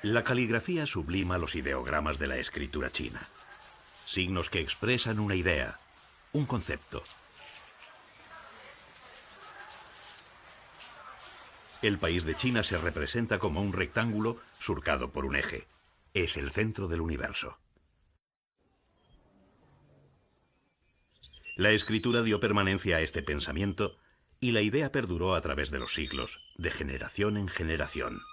La caligrafía sublima los ideogramas de la escritura china. Signos que expresan una idea, un concepto. El país de China se representa como un rectángulo surcado por un eje. Es el centro del universo. La escritura dio permanencia a este pensamiento y la idea perduró a través de los siglos, de generación en generación.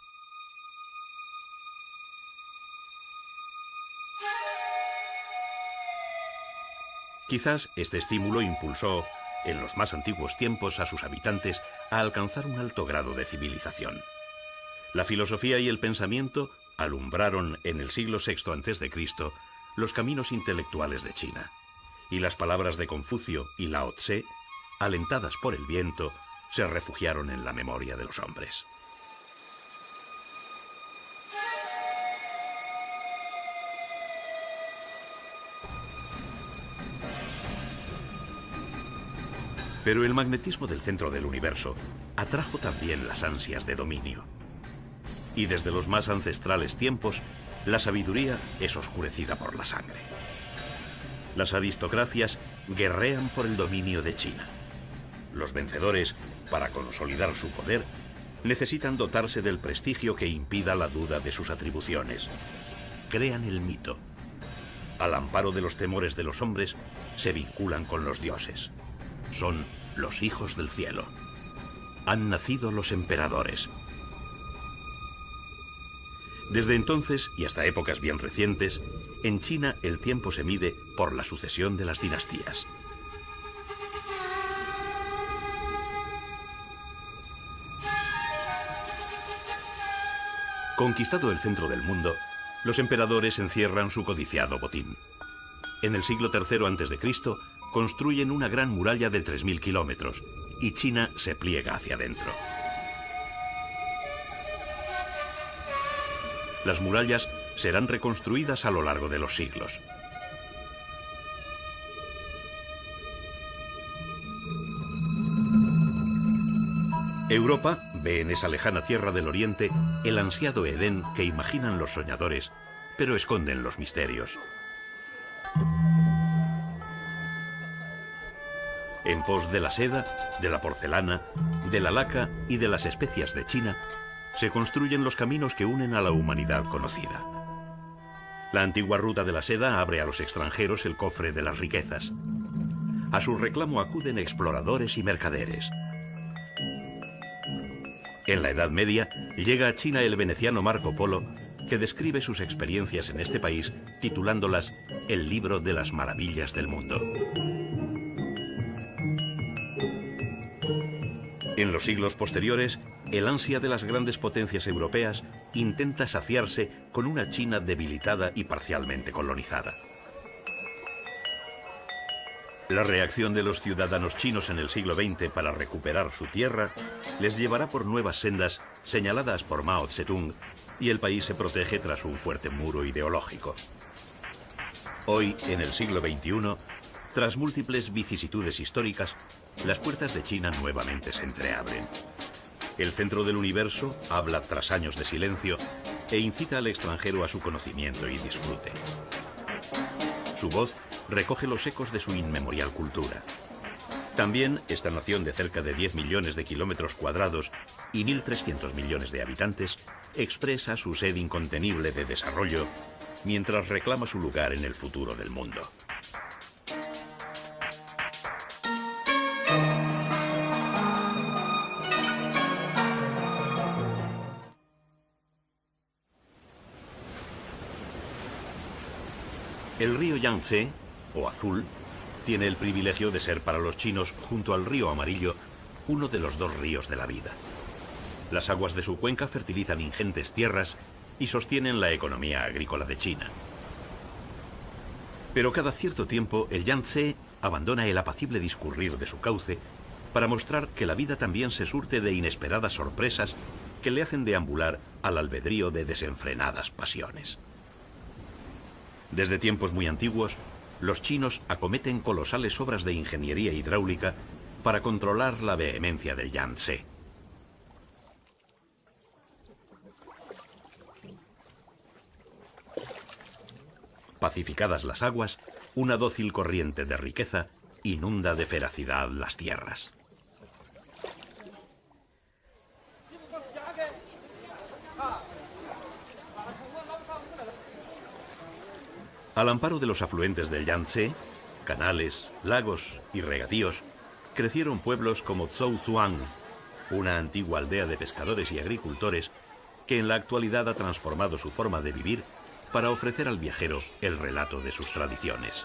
Quizás este estímulo impulsó, en los más antiguos tiempos, a sus habitantes a alcanzar un alto grado de civilización. La filosofía y el pensamiento alumbraron en el siglo VI a.C. los caminos intelectuales de China, y las palabras de Confucio y Lao Tse, alentadas por el viento, se refugiaron en la memoria de los hombres. Pero el magnetismo del centro del universo atrajo también las ansias de dominio. Y desde los más ancestrales tiempos, la sabiduría es oscurecida por la sangre. Las aristocracias guerrean por el dominio de China. Los vencedores, para consolidar su poder, necesitan dotarse del prestigio que impida la duda de sus atribuciones. Crean el mito. Al amparo de los temores de los hombres, se vinculan con los dioses. Son los hijos del cielo. Han nacido los emperadores. Desde entonces y hasta épocas bien recientes, en China el tiempo se mide por la sucesión de las dinastías. Conquistado el centro del mundo, los emperadores encierran su codiciado botín. En el siglo III a.C., construyen una gran muralla de 3.000 kilómetros y China se pliega hacia adentro. Las murallas serán reconstruidas a lo largo de los siglos. Europa ve en esa lejana tierra del Oriente el ansiado Edén que imaginan los soñadores, pero esconden los misterios. En pos de la seda, de la porcelana, de la laca y de las especias de China, se construyen los caminos que unen a la humanidad conocida. La antigua ruta de la seda abre a los extranjeros el cofre de las riquezas. A su reclamo acuden exploradores y mercaderes. En la Edad Media llega a China el veneciano Marco Polo, que describe sus experiencias en este país titulándolas El libro de las maravillas del mundo. En los siglos posteriores, el ansia de las grandes potencias europeas intenta saciarse con una China debilitada y parcialmente colonizada. La reacción de los ciudadanos chinos en el siglo XX para recuperar su tierra les llevará por nuevas sendas señaladas por Mao Zedong, y el país se protege tras un fuerte muro ideológico. Hoy, en el siglo XXI, tras múltiples vicisitudes históricas, las puertas de China nuevamente se entreabren. El centro del universo habla tras años de silencio e incita al extranjero a su conocimiento y disfrute. Su voz recoge los ecos de su inmemorial cultura. También esta nación de cerca de 10 millones de kilómetros cuadrados y 1.300 millones de habitantes expresa su sed incontenible de desarrollo mientras reclama su lugar en el futuro del mundo. El río Yangtze, o Azul, tiene el privilegio de ser para los chinos, junto al río Amarillo, uno de los dos ríos de la vida. Las aguas de su cuenca fertilizan ingentes tierras y sostienen la economía agrícola de China. Pero cada cierto tiempo el Yangtze abandona el apacible discurrir de su cauce para mostrar que la vida también se surte de inesperadas sorpresas que le hacen deambular al albedrío de desenfrenadas pasiones. Desde tiempos muy antiguos, los chinos acometen colosales obras de ingeniería hidráulica para controlar la vehemencia del Yangtze. Pacificadas las aguas, una dócil corriente de riqueza inunda de feracidad las tierras. Al amparo de los afluentes del Yangtze, canales, lagos y regadíos, crecieron pueblos como Zhouzhuang, una antigua aldea de pescadores y agricultores que en la actualidad ha transformado su forma de vivir para ofrecer al viajero el relato de sus tradiciones.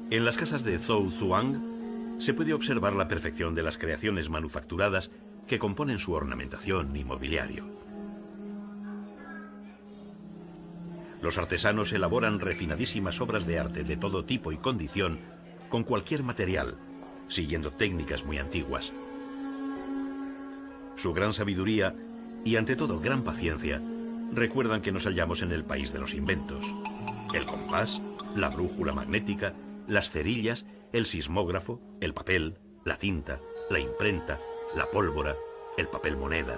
En las casas de Zhouzhuang se puede observar la perfección de las creaciones manufacturadas que componen su ornamentación y mobiliario. Los artesanos elaboran refinadísimas obras de arte de todo tipo y condición con cualquier material, siguiendo técnicas muy antiguas. Su gran sabiduría y, ante todo, gran paciencia recuerdan que nos hallamos en el país de los inventos. El compás, la brújula magnética, las cerillas, el sismógrafo, el papel, la tinta, la imprenta, la pólvora, el papel moneda.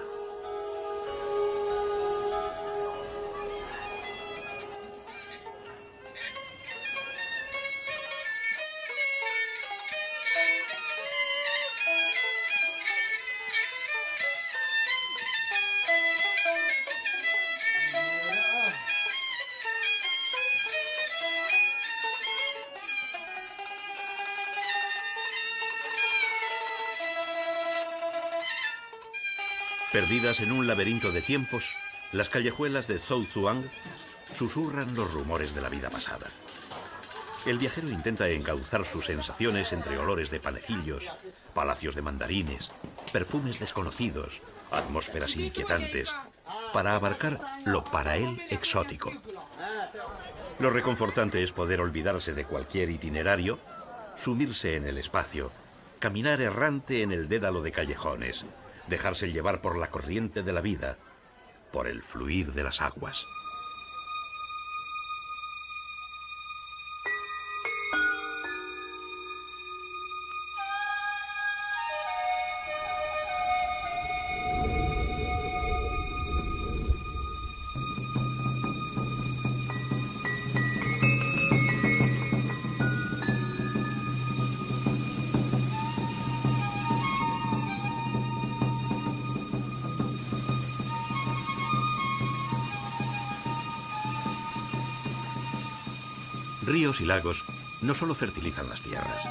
Perdidas en un laberinto de tiempos, las callejuelas de Zhouzhuang susurran los rumores de la vida pasada. El viajero intenta encauzar sus sensaciones entre olores de panecillos, palacios de mandarines, perfumes desconocidos, atmósferas inquietantes, para abarcar lo para él exótico. Lo reconfortante es poder olvidarse de cualquier itinerario, sumirse en el espacio, caminar errante en el dédalo de callejones, dejarse llevar por la corriente de la vida, por el fluir de las aguas. Ríos y lagos no solo fertilizan las tierras,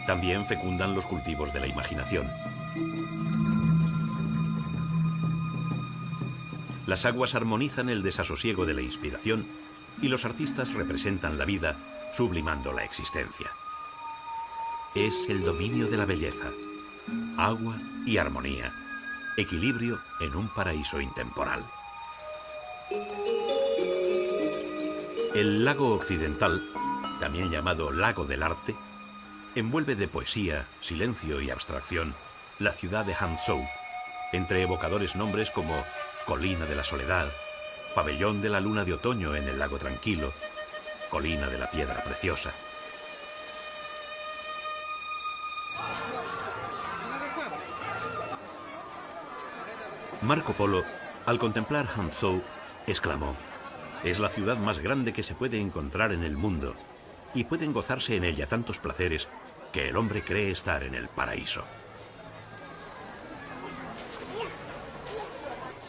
también fecundan los cultivos de la imaginación. Las aguas armonizan el desasosiego de la inspiración y los artistas representan la vida sublimando la existencia. Es el dominio de la belleza, agua y armonía, equilibrio en un paraíso intemporal. El lago occidental, también llamado Lago del Arte, envuelve de poesía, silencio y abstracción la ciudad de Hangzhou, entre evocadores nombres como Colina de la Soledad, Pabellón de la Luna de Otoño en el Lago Tranquilo, Colina de la Piedra Preciosa. Marco Polo, al contemplar Hangzhou, exclamó: «Es la ciudad más grande que se puede encontrar en el mundo, y pueden gozarse en ella tantos placeres que el hombre cree estar en el paraíso».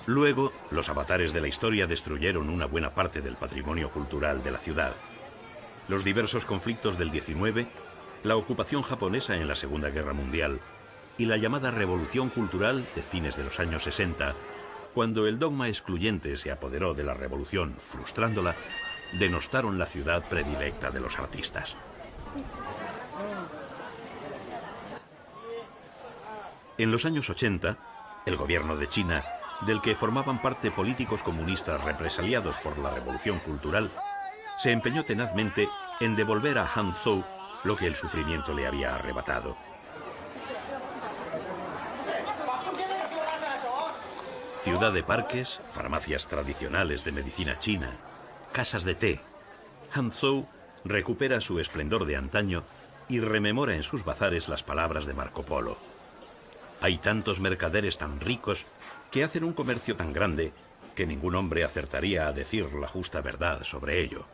Luego, los avatares de la historia destruyeron una buena parte del patrimonio cultural de la ciudad. Los diversos conflictos del 19, la ocupación japonesa en la Segunda Guerra Mundial y la llamada Revolución Cultural de fines de los años 60, cuando el dogma excluyente se apoderó de la revolución, frustrándola, denostaron la ciudad predilecta de los artistas. En los años 80, el gobierno de China, del que formaban parte políticos comunistas represaliados por la Revolución Cultural, se empeñó tenazmente en devolver a Hangzhou lo que el sufrimiento le había arrebatado. Ciudad de parques, farmacias tradicionales de medicina china, casas de té. Hangzhou recupera su esplendor de antaño y rememora en sus bazares las palabras de Marco Polo. Hay tantos mercaderes tan ricos que hacen un comercio tan grande que ningún hombre acertaría a decir la justa verdad sobre ello.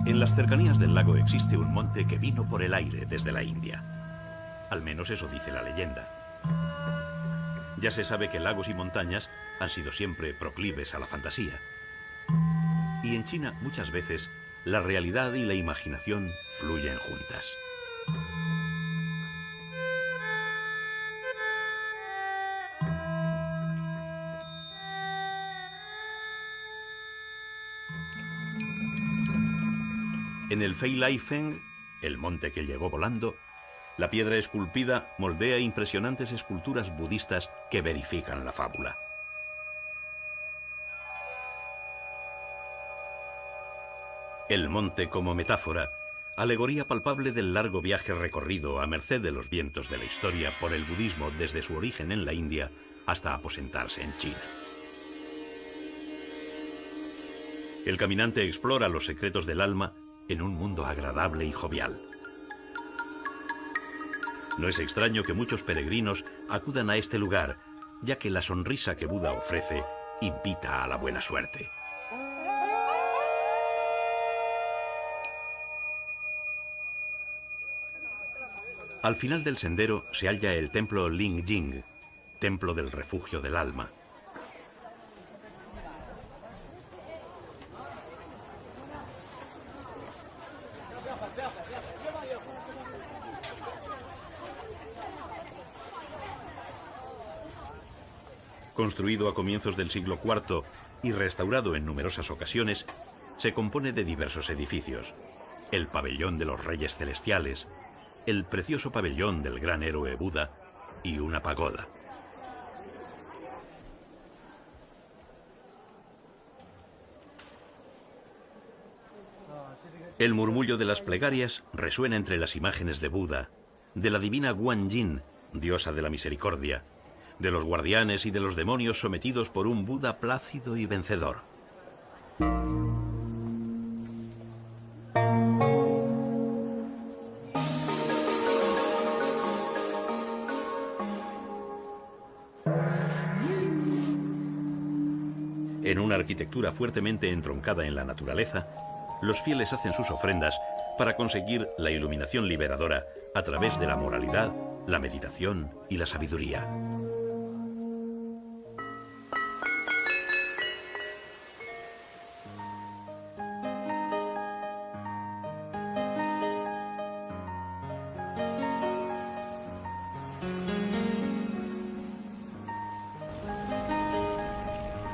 En las cercanías del lago existe un monte que vino por el aire desde la India. Al menos eso dice la leyenda. Ya se sabe que lagos y montañas han sido siempre proclives a la fantasía. Y en China, muchas veces, la realidad y la imaginación fluyen juntas. En el Feilai-feng, el monte que llegó volando, la piedra esculpida moldea impresionantes esculturas budistas que verifican la fábula. El monte como metáfora, alegoría palpable del largo viaje recorrido a merced de los vientos de la historia por el budismo desde su origen en la India hasta aposentarse en China. El caminante explora los secretos del alma en un mundo agradable y jovial. No es extraño que muchos peregrinos acudan a este lugar, ya que la sonrisa que Buda ofrece invita a la buena suerte. Al final del sendero se halla el templo Lingjing, templo del refugio del alma. Construido a comienzos del siglo IV y restaurado en numerosas ocasiones, se compone de diversos edificios: el pabellón de los Reyes Celestiales, el precioso pabellón del gran héroe Buda y una pagoda. El murmullo de las plegarias resuena entre las imágenes de Buda, de la divina Guanyin, diosa de la misericordia, de los guardianes y de los demonios sometidos por un Buda plácido y vencedor. En una arquitectura fuertemente entroncada en la naturaleza, los fieles hacen sus ofrendas para conseguir la iluminación liberadora a través de la moralidad, la meditación y la sabiduría.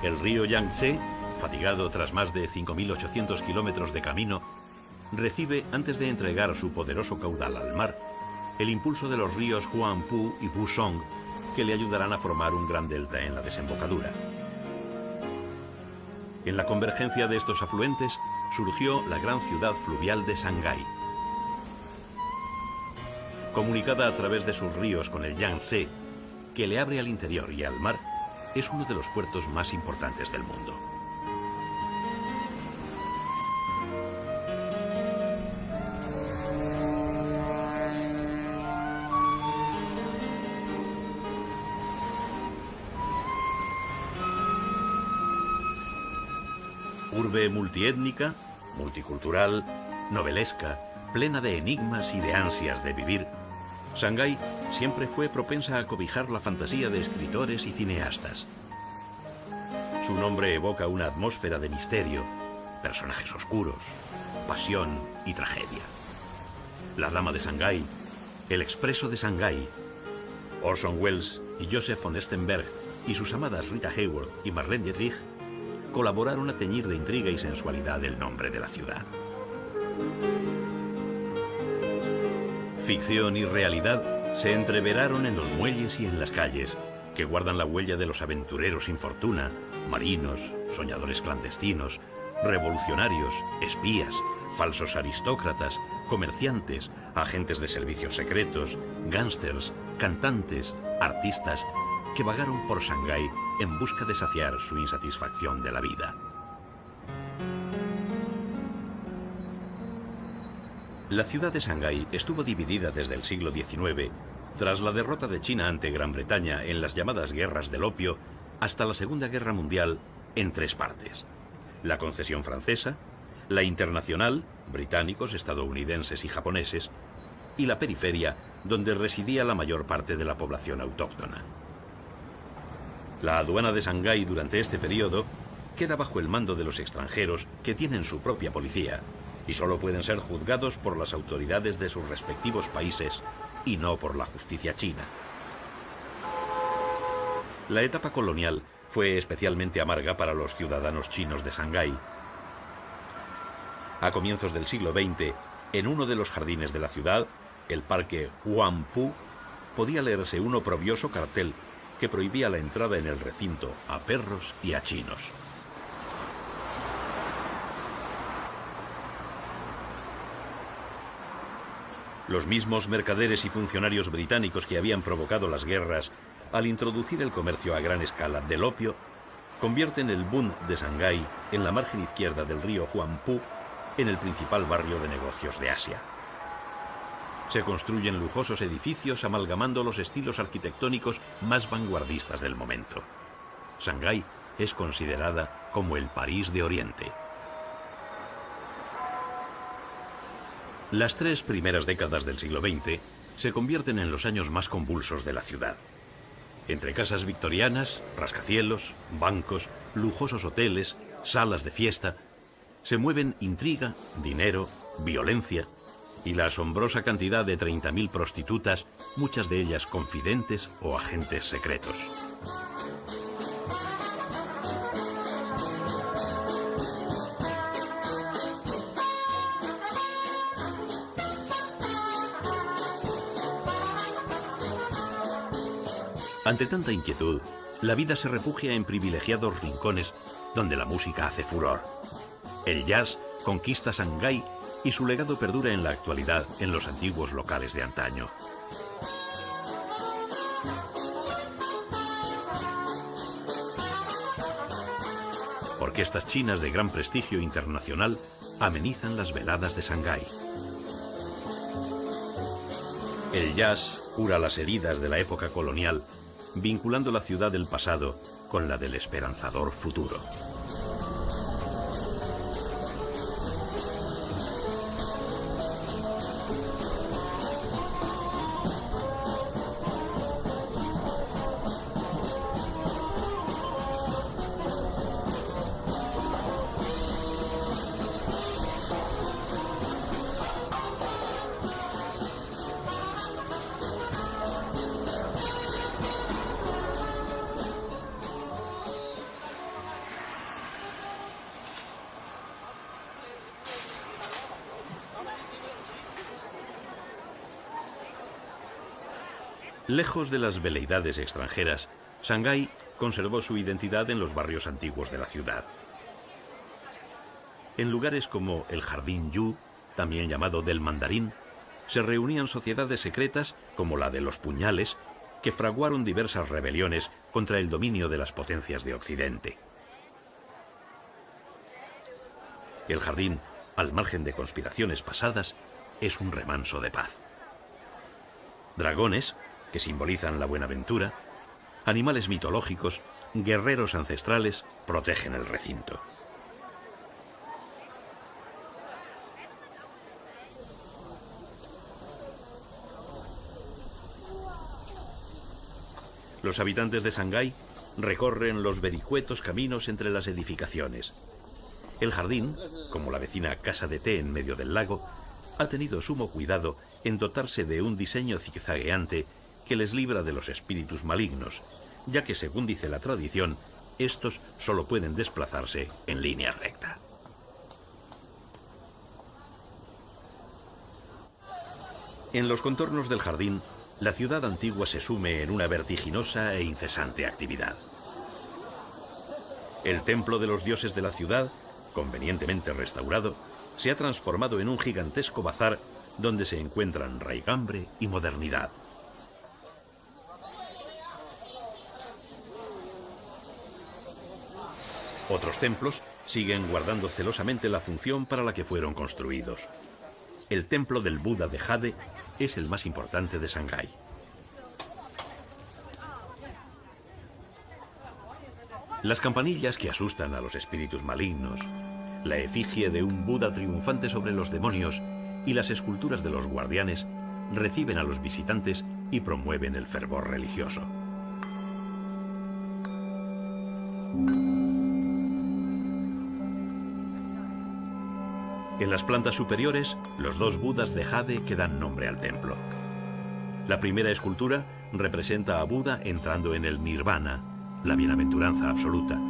El río Yangtze, fatigado tras más de 5.800 kilómetros de camino, recibe, antes de entregar su poderoso caudal al mar, el impulso de los ríos Huangpu y Busong, que le ayudarán a formar un gran delta en la desembocadura. En la convergencia de estos afluentes surgió la gran ciudad fluvial de Shanghái. Comunicada a través de sus ríos con el Yangtze, que le abre al interior y al mar, es uno de los puertos más importantes del mundo. Urbe multiétnica, multicultural, novelesca, plena de enigmas y de ansias de vivir, Shanghái siempre fue propensa a cobijar la fantasía de escritores y cineastas. Su nombre evoca una atmósfera de misterio, personajes oscuros, pasión y tragedia. La Dama de Shanghái, El Expreso de Shanghái, Orson Welles y Joseph von Estenberg y sus amadas Rita Hayworth y Marlene Dietrich colaboraron a teñir de intriga y sensualidad el nombre de la ciudad. Ficción y realidad se entreveraron en los muelles y en las calles, que guardan la huella de los aventureros sin fortuna, marinos, soñadores clandestinos, revolucionarios, espías, falsos aristócratas, comerciantes, agentes de servicios secretos, gángsters, cantantes, artistas, que vagaron por Shanghái en busca de saciar su insatisfacción de la vida. La ciudad de Shanghái estuvo dividida desde el siglo XIX, tras la derrota de China ante Gran Bretaña en las llamadas Guerras del Opio, hasta la Segunda Guerra Mundial, en tres partes: la concesión francesa, la internacional, británicos, estadounidenses y japoneses, y la periferia, donde residía la mayor parte de la población autóctona. La aduana de Shanghái durante este periodo queda bajo el mando de los extranjeros, que tienen su propia policía y solo pueden ser juzgados por las autoridades de sus respectivos países y no por la justicia china. La etapa colonial fue especialmente amarga para los ciudadanos chinos de Shanghái. A comienzos del siglo XX, en uno de los jardines de la ciudad, el parque Huangpu, podía leerse un oprobioso cartel que prohibía la entrada en el recinto a perros y a chinos. Los mismos mercaderes y funcionarios británicos que habían provocado las guerras, al introducir el comercio a gran escala del opio, convierten el Bund de Shanghái, en la margen izquierda del río Huangpu, en el principal barrio de negocios de Asia. Se construyen lujosos edificios amalgamando los estilos arquitectónicos más vanguardistas del momento. Shanghái es considerada como el París de Oriente. Las tres primeras décadas del siglo XX se convierten en los años más convulsos de la ciudad. Entre casas victorianas, rascacielos, bancos, lujosos hoteles, salas de fiesta, se mueven intriga, dinero, violencia y la asombrosa cantidad de 30.000 prostitutas, muchas de ellas confidentes o agentes secretos. Ante tanta inquietud, la vida se refugia en privilegiados rincones donde la música hace furor. El jazz conquista Shanghái y su legado perdura en la actualidad en los antiguos locales de antaño. Orquestas chinas de gran prestigio internacional amenizan las veladas de Shanghái. El jazz cura las heridas de la época colonial, vinculando la ciudad del pasado con la del esperanzador futuro. Lejos de las veleidades extranjeras, Shanghái conservó su identidad en los barrios antiguos de la ciudad. En lugares como el Jardín Yu, también llamado del Mandarín, se reunían sociedades secretas como la de los Puñales, que fraguaron diversas rebeliones contra el dominio de las potencias de Occidente. El jardín, al margen de conspiraciones pasadas, es un remanso de paz. Dragones, que simbolizan la buenaventura, animales mitológicos, guerreros ancestrales, protegen el recinto. Los habitantes de Shanghái recorren los vericuetos caminos entre las edificaciones. El jardín, como la vecina casa de té en medio del lago, ha tenido sumo cuidado en dotarse de un diseño zigzagueante que les libra de los espíritus malignos, ya que, según dice la tradición, estos solo pueden desplazarse en línea recta. En los contornos del jardín, la ciudad antigua se sume en una vertiginosa e incesante actividad. El templo de los dioses de la ciudad, convenientemente restaurado, se ha transformado en un gigantesco bazar donde se encuentran raigambre y modernidad. Otros templos siguen guardando celosamente la función para la que fueron construidos. El templo del Buda de Jade es el más importante de Shanghái. Las campanillas que asustan a los espíritus malignos, la efigie de un Buda triunfante sobre los demonios y las esculturas de los guardianes reciben a los visitantes y promueven el fervor religioso. En las plantas superiores, los dos Budas de jade que dan nombre al templo. La primera escultura representa a Buda entrando en el Nirvana, la bienaventuranza absoluta.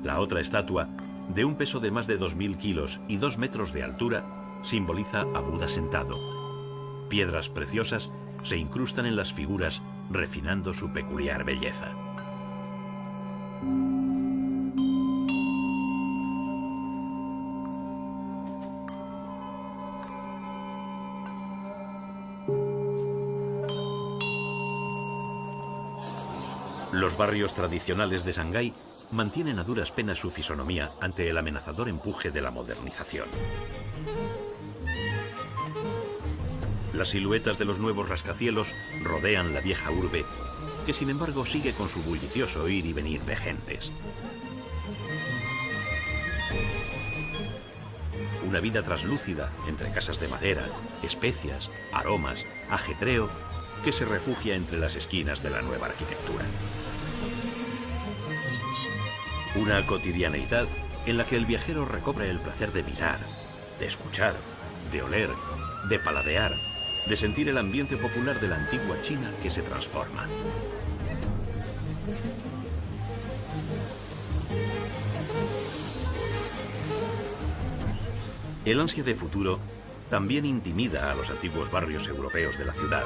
La otra estatua, de un peso de más de 2000 kilos y 2 metros de altura, simboliza a Buda sentado. Piedras preciosas se incrustan en las figuras, refinando su peculiar belleza. Los barrios tradicionales de Shanghái mantienen a duras penas su fisonomía ante el amenazador empuje de la modernización. Las siluetas de los nuevos rascacielos rodean la vieja urbe, que sin embargo sigue con su bullicioso ir y venir de gentes. Una vida traslúcida entre casas de madera, especias, aromas, ajetreo, que se refugia entre las esquinas de la nueva arquitectura. Una cotidianeidad en la que el viajero recobra el placer de mirar, de escuchar, de oler, de paladear, de sentir el ambiente popular de la antigua China que se transforma. El ansia de futuro también intimida a los antiguos barrios europeos de la ciudad.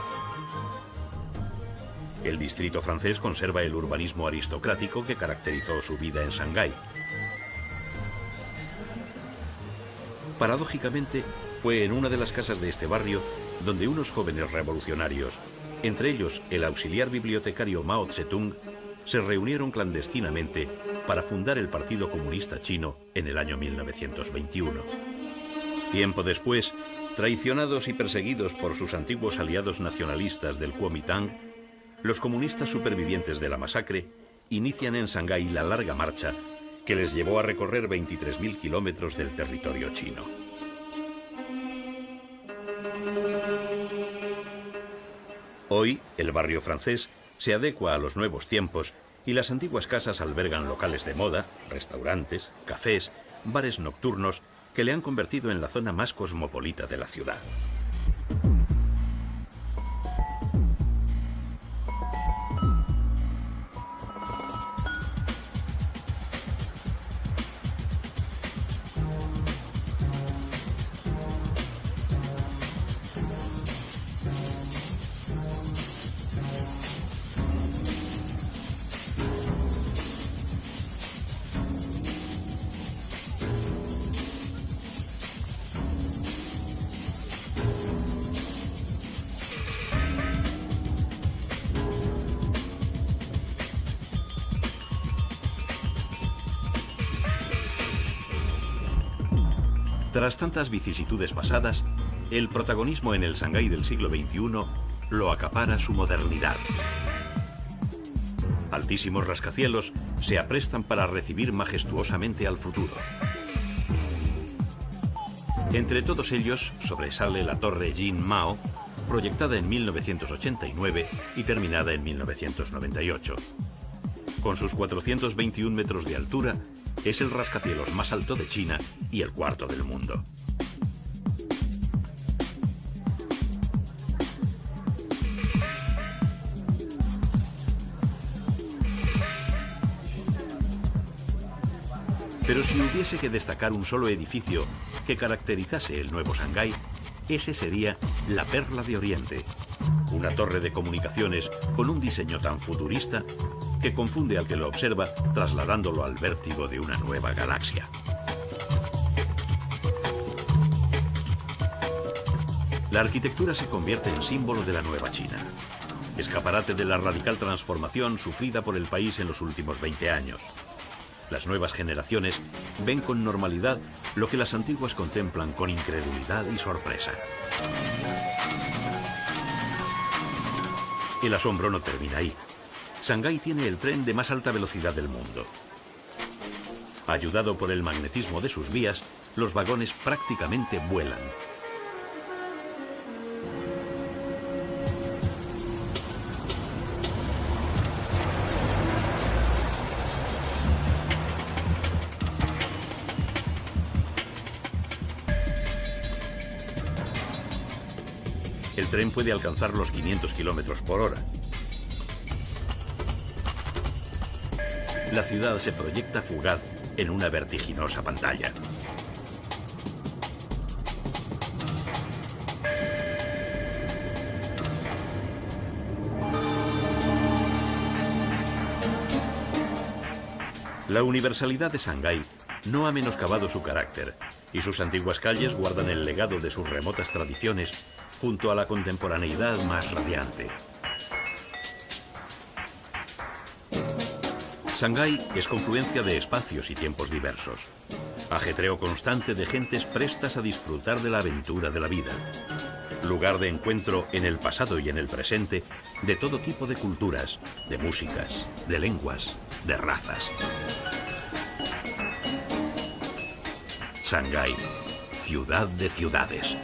El distrito francés conserva el urbanismo aristocrático que caracterizó su vida en Shanghái. Paradójicamente, fue en una de las casas de este barrio donde unos jóvenes revolucionarios, entre ellos el auxiliar bibliotecario Mao Zedong, se reunieron clandestinamente para fundar el Partido Comunista Chino en el año 1921. Tiempo después, traicionados y perseguidos por sus antiguos aliados nacionalistas del Kuomintang, los comunistas supervivientes de la masacre inician en Shanghái la larga marcha que les llevó a recorrer 23.000 kilómetros del territorio chino. Hoy, el barrio francés se adecua a los nuevos tiempos y las antiguas casas albergan locales de moda, restaurantes, cafés, bares nocturnos que le han convertido en la zona más cosmopolita de la ciudad. Tras tantas vicisitudes pasadas, el protagonismo en el Shanghái del siglo XXI lo acapara su modernidad. Altísimos rascacielos se aprestan para recibir majestuosamente al futuro. Entre todos ellos sobresale la Torre Jin Mao, proyectada en 1989 y terminada en 1998. Con sus 421 metros de altura, es el rascacielos más alto de China y el cuarto del mundo. Pero si hubiese que destacar un solo edificio que caracterizase el nuevo Shanghái, ese sería la Perla de Oriente, una torre de comunicaciones con un diseño tan futurista que confunde al que lo observa, trasladándolo al vértigo de una nueva galaxia. La arquitectura se convierte en símbolo de la nueva China, escaparate de la radical transformación sufrida por el país en los últimos 20 años. Las nuevas generaciones ven con normalidad lo que las antiguas contemplan con incredulidad y sorpresa. El asombro no termina ahí. Shanghái tiene el tren de más alta velocidad del mundo. Ayudado por el magnetismo de sus vías, los vagones prácticamente vuelan. El tren puede alcanzar los 500 kilómetros por hora. La ciudad se proyecta fugaz en una vertiginosa pantalla. La universalidad de Shanghái no ha menoscabado su carácter, y sus antiguas calles guardan el legado de sus remotas tradiciones junto a la contemporaneidad más radiante. Shanghái es confluencia de espacios y tiempos diversos, ajetreo constante de gentes prestas a disfrutar de la aventura de la vida, lugar de encuentro en el pasado y en el presente de todo tipo de culturas, de músicas, de lenguas, de razas. Shanghái, ciudad de ciudades.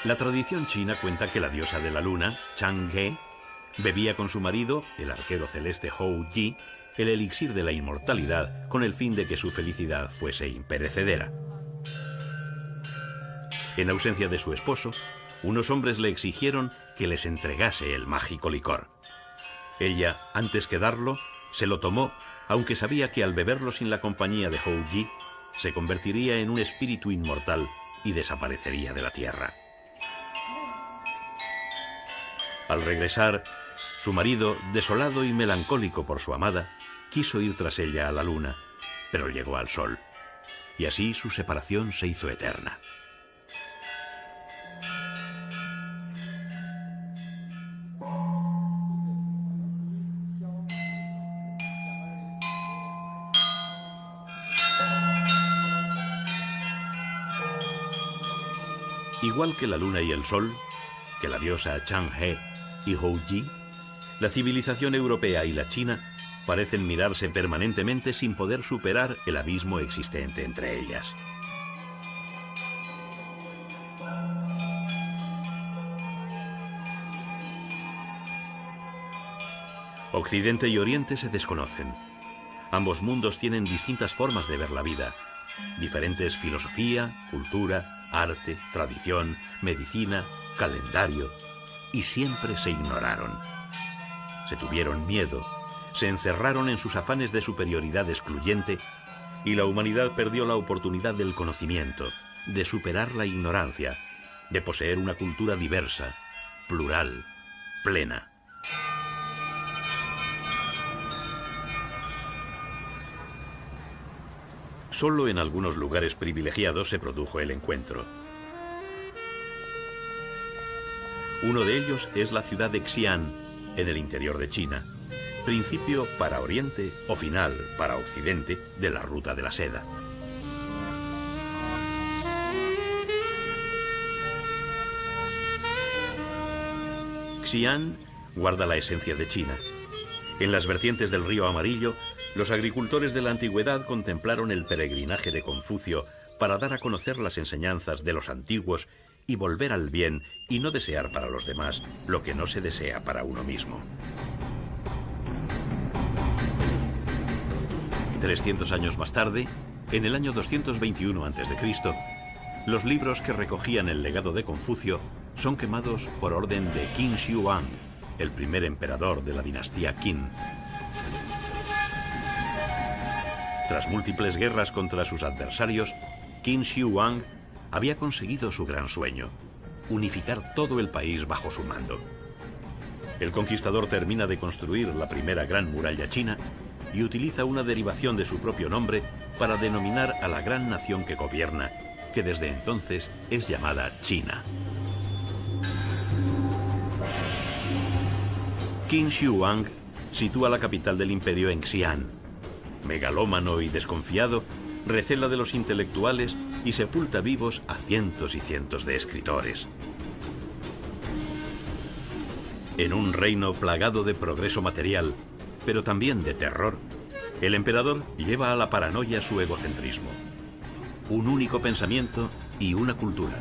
La tradición china cuenta que la diosa de la luna, Chang'e, bebía con su marido, el arquero celeste Hou Yi, el elixir de la inmortalidad con el fin de que su felicidad fuese imperecedera. En ausencia de su esposo, unos hombres le exigieron que les entregase el mágico licor. Ella, antes que darlo, se lo tomó, aunque sabía que al beberlo sin la compañía de Hou Yi, se convertiría en un espíritu inmortal y desaparecería de la tierra. Al regresar, su marido, desolado y melancólico por su amada, quiso ir tras ella a la luna, pero llegó al sol, y así su separación se hizo eterna. Igual que la luna y el sol, que la diosa Chang'e y Hou Yi, la civilización europea y la china parecen mirarse permanentemente sin poder superar el abismo existente entre ellas. Occidente y Oriente se desconocen. Ambos mundos tienen distintas formas de ver la vida, diferentes filosofía, cultura, arte, tradición, medicina, calendario, y siempre se ignoraron. Se tuvieron miedo, se encerraron en sus afanes de superioridad excluyente, y la humanidad perdió la oportunidad del conocimiento, de superar la ignorancia, de poseer una cultura diversa, plural, plena. Solo en algunos lugares privilegiados se produjo el encuentro. Uno de ellos es la ciudad de Xi'an, en el interior de China, principio para Oriente o final para Occidente de la ruta de la seda. Xi'an guarda la esencia de China. En las vertientes del río Amarillo, los agricultores de la antigüedad contemplaron el peregrinaje de Confucio para dar a conocer las enseñanzas de los antiguos y volver al bien y no desear para los demás lo que no se desea para uno mismo. 300 años más tarde, en el año 221 a.C., los libros que recogían el legado de Confucio son quemados por orden de Qin Shi Huang, el primer emperador de la dinastía Qin. Tras múltiples guerras contra sus adversarios, Qin Shi Huang había conseguido su gran sueño: unificar todo el país bajo su mando. El conquistador termina de construir la primera gran muralla china y utiliza una derivación de su propio nombre para denominar a la gran nación que gobierna, que desde entonces es llamada China. Qin Shi Huang sitúa la capital del imperio en Xi'an. Megalómano y desconfiado, recela de los intelectuales y sepulta vivos a cientos y cientos de escritores. En un reino plagado de progreso material, pero también de terror, el emperador lleva a la paranoia su egocentrismo. Un único pensamiento y una cultura,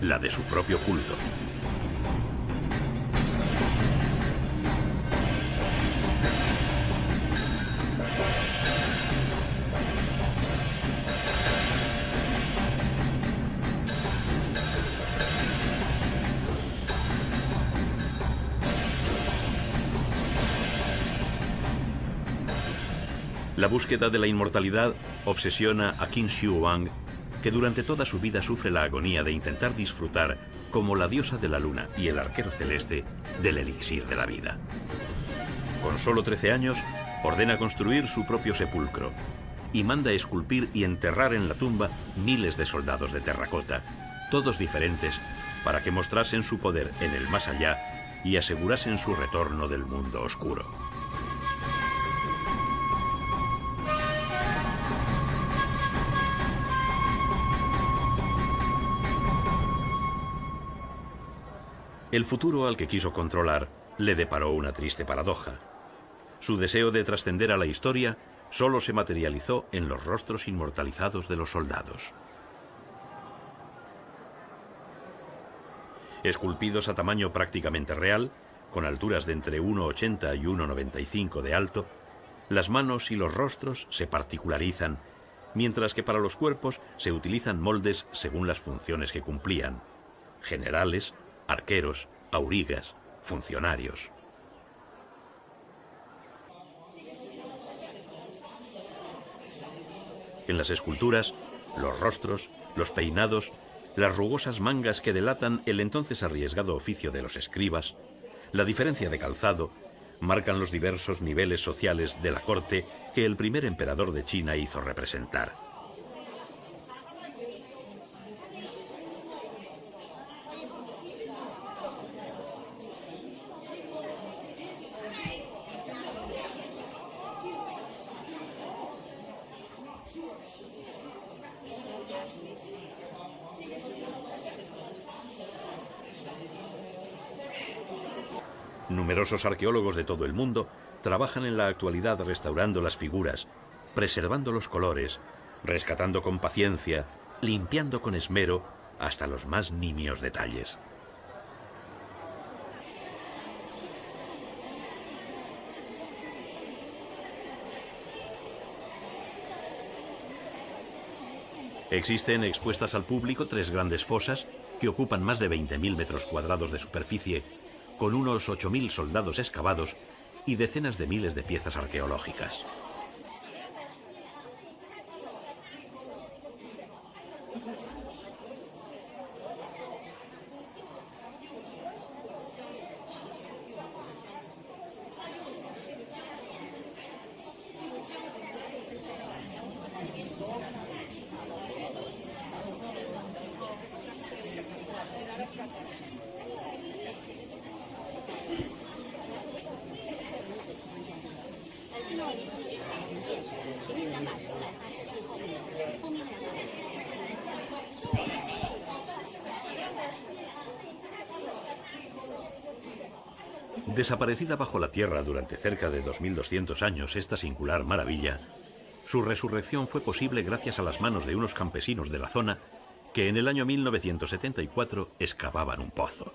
la de su propio culto. La búsqueda de la inmortalidad obsesiona a Qin Shi Huang, que durante toda su vida sufre la agonía de intentar disfrutar, como la diosa de la luna y el arquero celeste, del elixir de la vida. Con solo 13 años, ordena construir su propio sepulcro y manda esculpir y enterrar en la tumba miles de soldados de terracota, todos diferentes, para que mostrasen su poder en el más allá y asegurasen su retorno del mundo oscuro. El futuro al que quiso controlar le deparó una triste paradoja. Su deseo de trascender a la historia solo se materializó en los rostros inmortalizados de los soldados. Esculpidos a tamaño prácticamente real, con alturas de entre 1,80 y 1,95 de alto, las manos y los rostros se particularizan, mientras que para los cuerpos se utilizan moldes según las funciones que cumplían: generales, arqueros, aurigas, funcionarios. En las esculturas, los rostros, los peinados, las rugosas mangas que delatan el entonces arriesgado oficio de los escribas, la diferencia de calzado, marcan los diversos niveles sociales de la corte que el primer emperador de China hizo representar. Numerosos arqueólogos de todo el mundo trabajan en la actualidad restaurando las figuras, preservando los colores, rescatando con paciencia, limpiando con esmero hasta los más nimios detalles. Existen expuestas al público 3 grandes fosas que ocupan más de 20.000 metros cuadrados de superficie, con unos 8.000 soldados excavados y decenas de miles de piezas arqueológicas. Desaparecida bajo la tierra durante cerca de 2200 años, esta singular maravilla, su resurrección fue posible gracias a las manos de unos campesinos de la zona que en el año 1974 excavaban un pozo.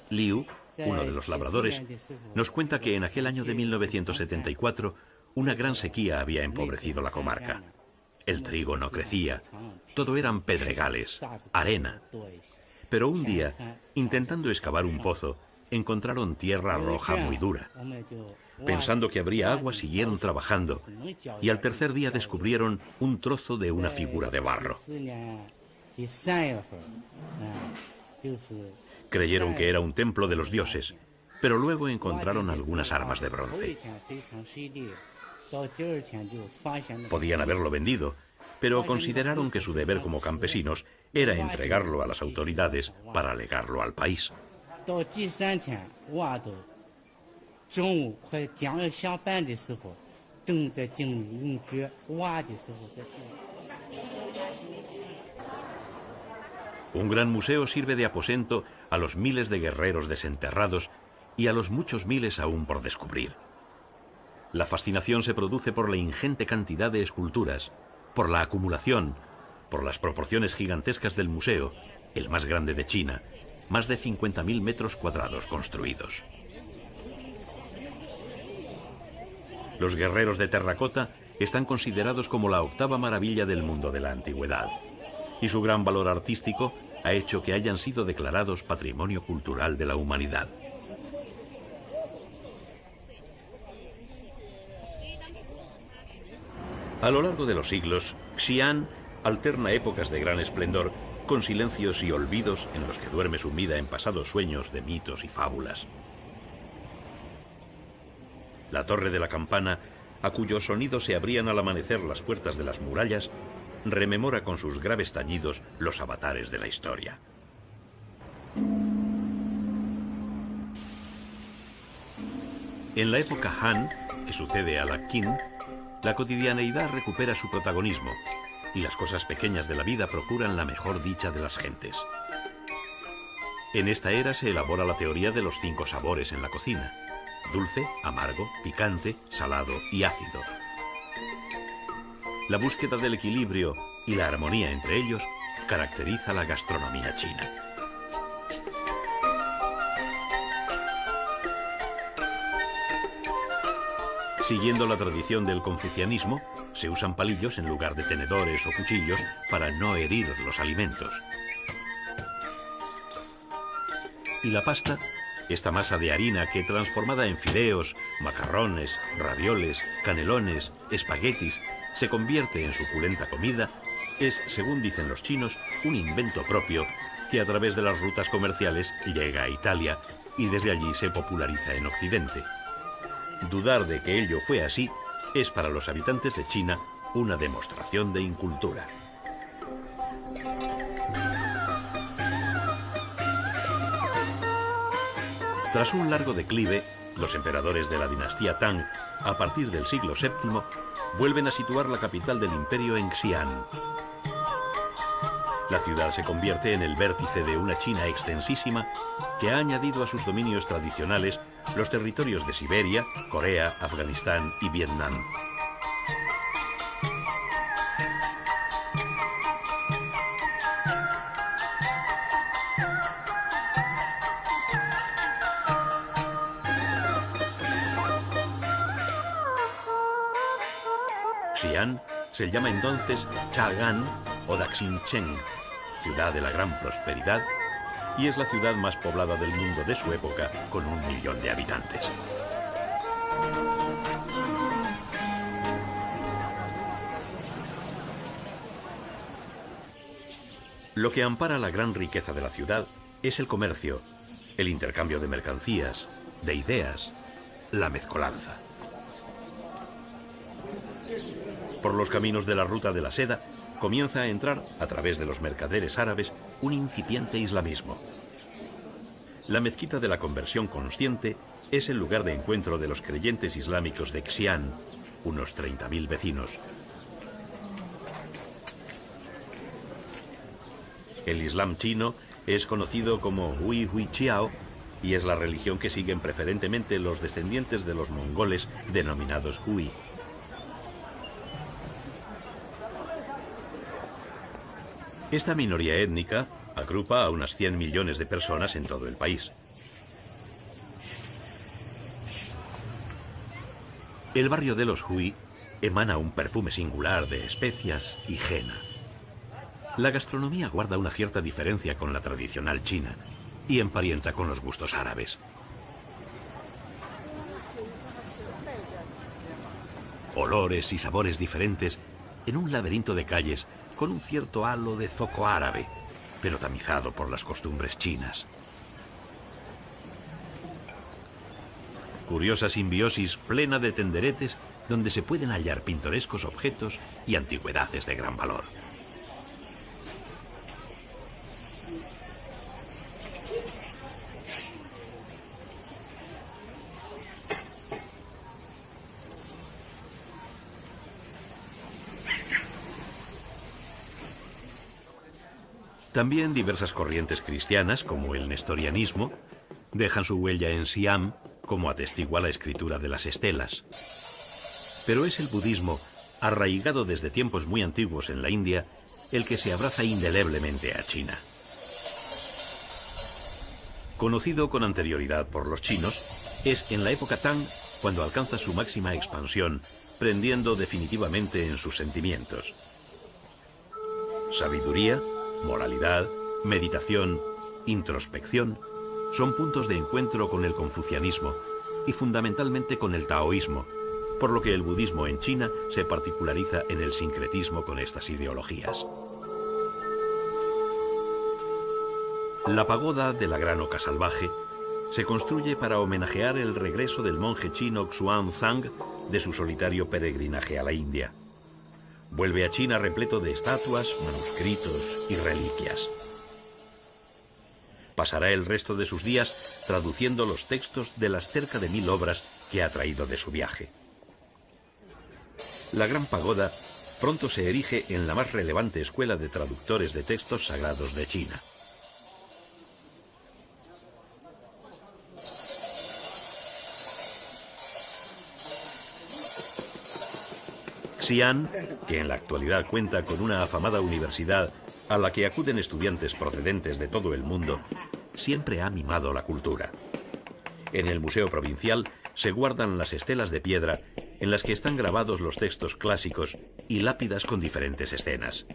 Liu uno de los labradores, nos cuenta que en aquel año de 1974 una gran sequía había empobrecido la comarca. El trigo no crecía, todo eran pedregales, arena. Pero un día, intentando excavar un pozo, encontraron tierra roja muy dura. Pensando que habría agua, siguieron trabajando y al tercer día descubrieron un trozo de una figura de barro. Creyeron que era un templo de los dioses, pero luego encontraron algunas armas de bronce. Podían haberlo vendido, pero consideraron que su deber como campesinos era entregarlo a las autoridades para legarlo al país. Un gran museo sirve de aposento a los miles de guerreros desenterrados y a los muchos miles aún por descubrir. La fascinación se produce por la ingente cantidad de esculturas, por la acumulación, por las proporciones gigantescas del museo, el más grande de China, más de 50.000 metros cuadrados construidos. Los guerreros de terracota están considerados como la octava maravilla del mundo de la antigüedad, y su gran valor artístico ha hecho que hayan sido declarados Patrimonio Cultural de la Humanidad. A lo largo de los siglos, Xi'an alterna épocas de gran esplendor con silencios y olvidos en los que duerme sumida en pasados sueños de mitos y fábulas. La torre de la campana, a cuyo sonido se abrían al amanecer las puertas de las murallas, rememora con sus graves tañidos los avatares de la historia. En la época Han, que sucede a la Qin, la cotidianeidad recupera su protagonismo y las cosas pequeñas de la vida procuran la mejor dicha de las gentes. En esta era se elabora la teoría de los 5 sabores en la cocina: dulce, amargo, picante, salado y ácido. La búsqueda del equilibrio y la armonía entre ellos caracteriza la gastronomía china. Siguiendo la tradición del confucianismo, se usan palillos en lugar de tenedores o cuchillos para no herir los alimentos. Y la pasta, esta masa de harina que transformada en fideos, macarrones, ravioles, canelones, espaguetis, se convierte en suculenta comida, es, según dicen los chinos, un invento propio que a través de las rutas comerciales llega a Italia y desde allí se populariza en Occidente. Dudar de que ello fue así es para los habitantes de China una demostración de incultura. Tras un largo declive, los emperadores de la dinastía Tang, a partir del siglo VII, vuelven a situar la capital del imperio en Xi'an. La ciudad se convierte en el vértice de una China extensísima que ha añadido a sus dominios tradicionales los territorios de Siberia, Corea, Afganistán y Vietnam. Xi'an se llama entonces Chang'an o Daxingcheng, ciudad de la gran prosperidad, y es la ciudad más poblada del mundo de su época, con 1 millón de habitantes. Lo que ampara la gran riqueza de la ciudad es el comercio, el intercambio de mercancías, de ideas, la mezcolanza. Por los caminos de la ruta de la seda, comienza a entrar, a través de los mercaderes árabes, un incipiente islamismo. La mezquita de la conversión consciente es el lugar de encuentro de los creyentes islámicos de Xi'an, unos 30.000 vecinos. El Islam chino es conocido como Hui Hui Chiao y es la religión que siguen preferentemente los descendientes de los mongoles denominados Hui. Esta minoría étnica agrupa a unas 100 millones de personas en todo el país. El barrio de los Hui emana un perfume singular de especias y henna. La gastronomía guarda una cierta diferencia con la tradicional china y emparenta con los gustos árabes. Olores y sabores diferentes en un laberinto de calles con un cierto halo de zoco árabe, pero tamizado por las costumbres chinas. Curiosa simbiosis plena de tenderetes donde se pueden hallar pintorescos objetos y antigüedades de gran valor. También diversas corrientes cristianas, como el nestorianismo, dejan su huella en Siam, como atestigua la escritura de las estelas. Pero es el budismo, arraigado desde tiempos muy antiguos en la India, el que se abraza indeleblemente a China. Conocido con anterioridad por los chinos, es en la época Tang cuando alcanza su máxima expansión, prendiendo definitivamente en sus sentimientos. Sabiduría, moralidad, meditación, introspección son puntos de encuentro con el confucianismo y fundamentalmente con el taoísmo, por lo que el budismo en China se particulariza en el sincretismo con estas ideologías. La pagoda de la Gran Oca Salvaje se construye para homenajear el regreso del monje chino Xuanzang de su solitario peregrinaje a la India. Vuelve a China repleto de estatuas, manuscritos y reliquias. Pasará el resto de sus días traduciendo los textos de las cerca de 1000 obras que ha traído de su viaje. La Gran Pagoda pronto se erige en la más relevante escuela de traductores de textos sagrados de China. Xi'an, que en la actualidad cuenta con una afamada universidad a la que acuden estudiantes procedentes de todo el mundo, siempre ha mimado la cultura. En el Museo Provincial se guardan las estelas de piedra en las que están grabados los textos clásicos y lápidas con diferentes escenas.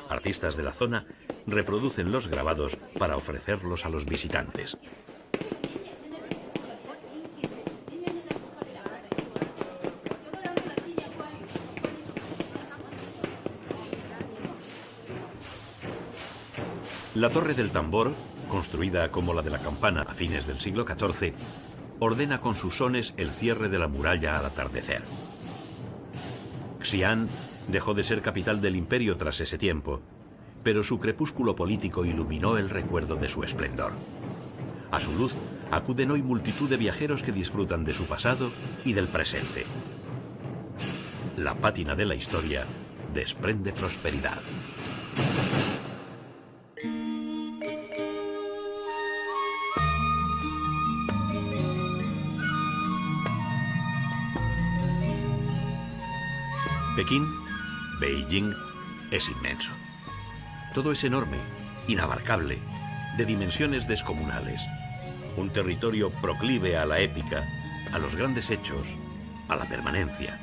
Artistas de la zona reproducen los grabados para ofrecerlos a los visitantes. La Torre del Tambor, construida como la de la campana a fines del siglo XIV, ordena con sus sones el cierre de la muralla al atardecer. Xi'an dejó de ser capital del imperio tras ese tiempo, pero su crepúsculo político iluminó el recuerdo de su esplendor. A su luz acuden hoy multitud de viajeros que disfrutan de su pasado y del presente. La pátina de la historia desprende prosperidad. Pekín, Beijing, es inmenso. Todo es enorme, inabarcable, de dimensiones descomunales. Un territorio proclive a la épica, a los grandes hechos, a la permanencia.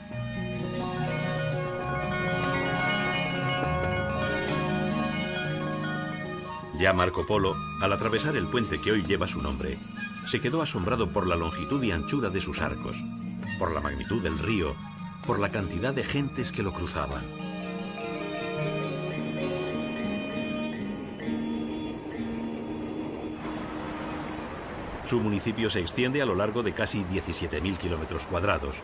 Ya Marco Polo, al atravesar el puente que hoy lleva su nombre, se quedó asombrado por la longitud y anchura de sus arcos, por la magnitud del río, por la cantidad de gentes que lo cruzaban. Su municipio se extiende a lo largo de casi 17.000 kilómetros cuadrados.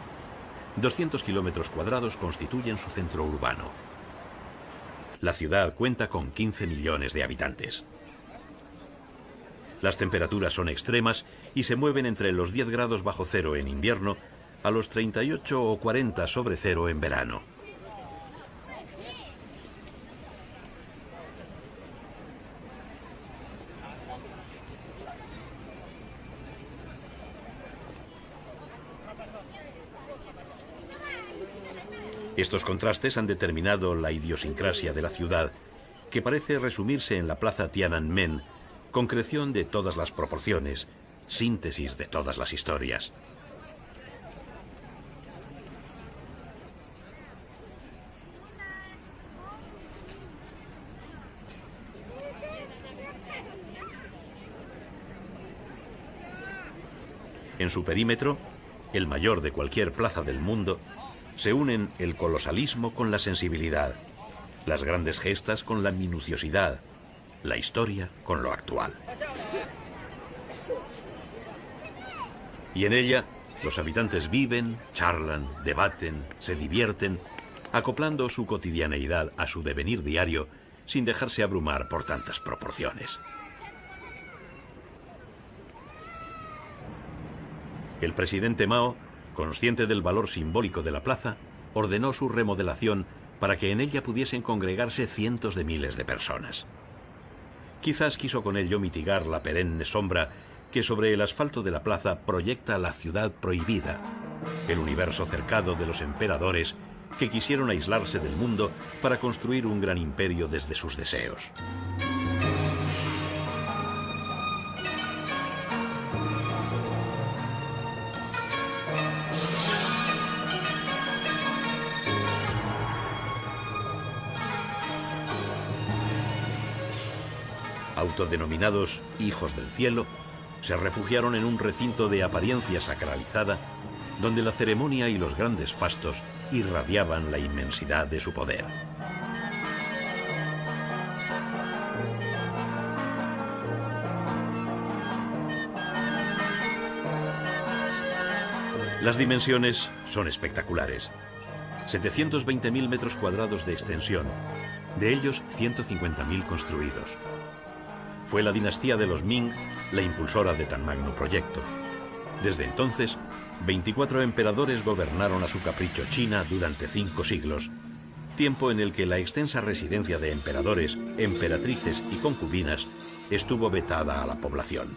200 kilómetros cuadrados constituyen su centro urbano. La ciudad cuenta con 15 millones de habitantes. Las temperaturas son extremas y se mueven entre los 10 grados bajo cero en invierno a los 38 o 40 sobre cero en verano. Estos contrastes han determinado la idiosincrasia de la ciudad, que parece resumirse en la plaza Tiananmen, concreción de todas las proporciones, síntesis de todas las historias. En su perímetro, el mayor de cualquier plaza del mundo, se unen el colosalismo con la sensibilidad, las grandes gestas con la minuciosidad, la historia con lo actual. Y en ella, los habitantes viven, charlan, debaten, se divierten, acoplando su cotidianeidad a su devenir diario sin dejarse abrumar por tantas proporciones. El presidente Mao, consciente del valor simbólico de la plaza, ordenó su remodelación para que en ella pudiesen congregarse cientos de miles de personas. Quizás quiso con ello mitigar la perenne sombra que sobre el asfalto de la plaza proyecta la ciudad prohibida, el universo cercado de los emperadores que quisieron aislarse del mundo para construir un gran imperio desde sus deseos. Autodenominados hijos del cielo, se refugiaron en un recinto de apariencia sacralizada, donde la ceremonia y los grandes fastos irradiaban la inmensidad de su poder. Las dimensiones son espectaculares. 720.000 metros cuadrados de extensión, de ellos 150.000 construidos. Fue la dinastía de los Ming la impulsora de tan magno proyecto. Desde entonces, 24 emperadores gobernaron a su capricho China durante 5 siglos, tiempo en el que la extensa residencia de emperadores, emperatrices y concubinas estuvo vetada a la población.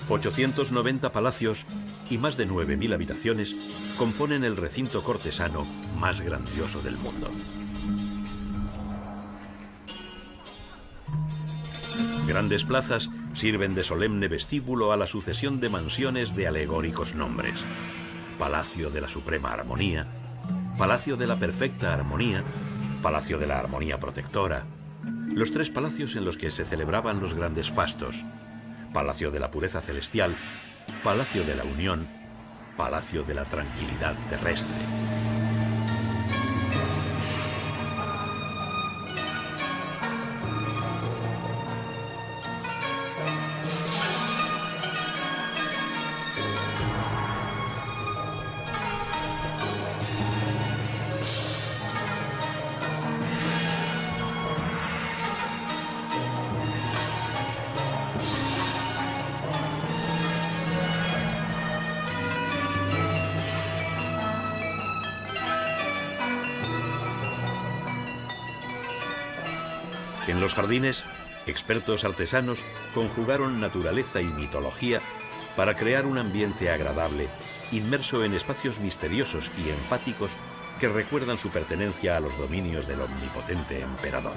890 palacios y más de 9.000 habitaciones componen el recinto cortesano más grandioso del mundo. Grandes plazas sirven de solemne vestíbulo a la sucesión de mansiones de alegóricos nombres. Palacio de la Suprema Armonía, Palacio de la Perfecta Armonía, Palacio de la Armonía Protectora, los 3 palacios en los que se celebraban los grandes fastos, Palacio de la Pureza Celestial, Palacio de la Unión, Palacio de la Tranquilidad Terrestre. En los jardines, expertos artesanos conjugaron naturaleza y mitología para crear un ambiente agradable, inmerso en espacios misteriosos y enfáticos que recuerdan su pertenencia a los dominios del omnipotente emperador.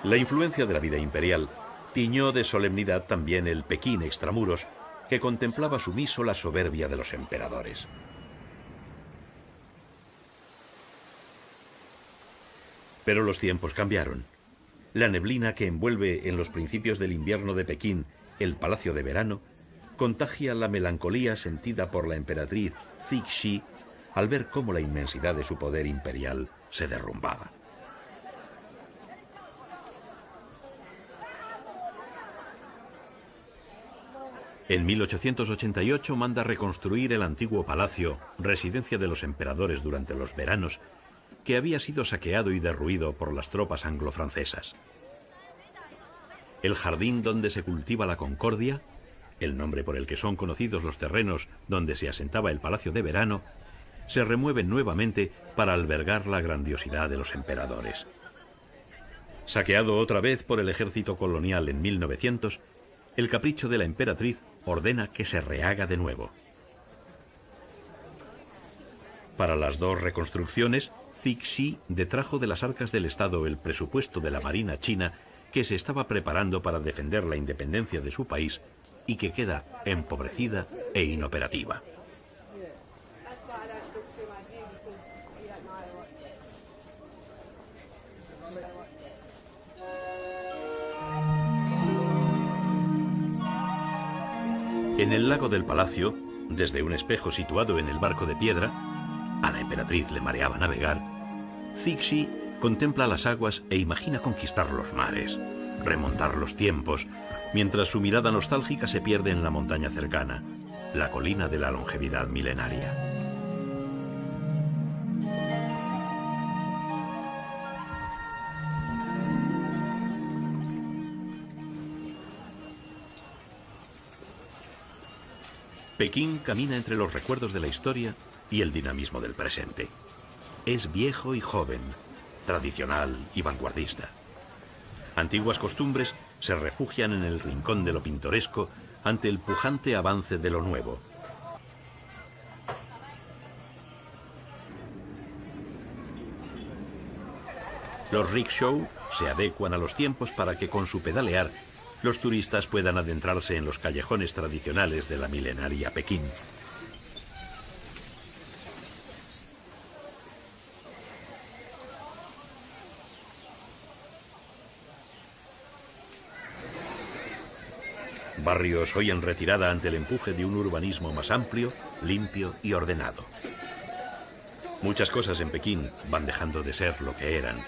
La influencia de la vida imperial tiñó de solemnidad también el Pekín extramuros, que contemplaba sumiso la soberbia de los emperadores. Pero los tiempos cambiaron. La neblina que envuelve en los principios del invierno de Pekín el Palacio de Verano contagia la melancolía sentida por la emperatriz Cixi al ver cómo la inmensidad de su poder imperial se derrumbaba. En 1888 manda reconstruir el antiguo palacio, residencia de los emperadores durante los veranos, que había sido saqueado y derruido por las tropas anglo-francesas. El jardín donde se cultiva la concordia, el nombre por el que son conocidos los terrenos donde se asentaba el Palacio de Verano, se remueve nuevamente para albergar la grandiosidad de los emperadores. Saqueado otra vez por el ejército colonial en 1900, el capricho de la emperatriz ordena que se rehaga de nuevo. Para las dos reconstrucciones, Cixi detrajo de las arcas del Estado el presupuesto de la Marina china que se estaba preparando para defender la independencia de su país y que queda empobrecida e inoperativa. En el lago del palacio, desde un espejo situado en el barco de piedra, a la emperatriz le mareaba navegar, Cixi contempla las aguas e imagina conquistar los mares, remontar los tiempos, mientras su mirada nostálgica se pierde en la montaña cercana, la colina de la longevidad milenaria. Pekín camina entre los recuerdos de la historia y el dinamismo del presente. Es viejo y joven, tradicional y vanguardista. Antiguas costumbres se refugian en el rincón de lo pintoresco ante el pujante avance de lo nuevo. Los rickshaw se adecuan a los tiempos para que con su pedalear los turistas puedan adentrarse en los callejones tradicionales de la milenaria Pekín. Barrios hoy en retirada ante el empuje de un urbanismo más amplio, limpio y ordenado. Muchas cosas en Pekín van dejando de ser lo que eran,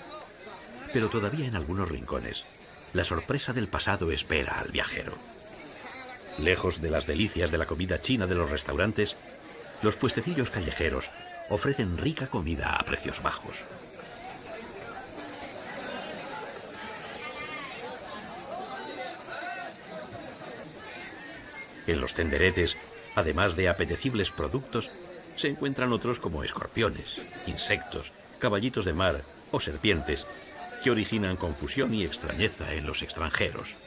pero todavía en algunos rincones la sorpresa del pasado espera al viajero. Lejos de las delicias de la comida china de los restaurantes, los puestecillos callejeros ofrecen rica comida a precios bajos. En los tenderetes, además de apetecibles productos, se encuentran otros como escorpiones, insectos, caballitos de mar o serpientes, que originan confusión y extrañeza en los extranjeros.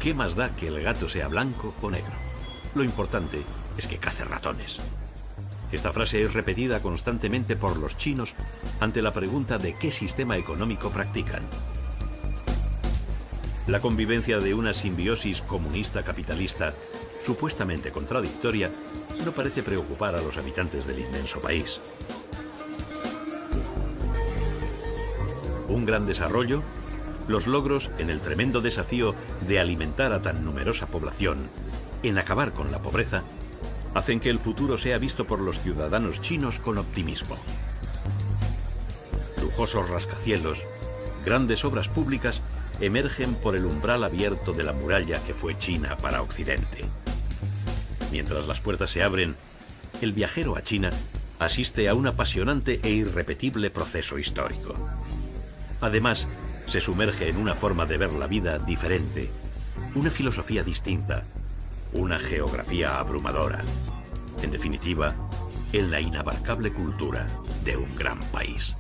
¿Qué más da que el gato sea blanco o negro? Lo importante es que cace ratones. Esta frase es repetida constantemente por los chinos ante la pregunta de qué sistema económico practican. La convivencia de una simbiosis comunista-capitalista supuestamente contradictoria no parece preocupar a los habitantes del inmenso país. Un gran desarrollo, los logros en el tremendo desafío de alimentar a tan numerosa población, en acabar con la pobreza, hacen que el futuro sea visto por los ciudadanos chinos con optimismo. Lujosos rascacielos, grandes obras públicas emergen por el umbral abierto de la muralla que fue China para Occidente. Mientras las puertas se abren, el viajero a China asiste a un apasionante e irrepetible proceso histórico. Además, se sumerge en una forma de ver la vida diferente, una filosofía distinta, una geografía abrumadora. En definitiva, en la inabarcable cultura de un gran país.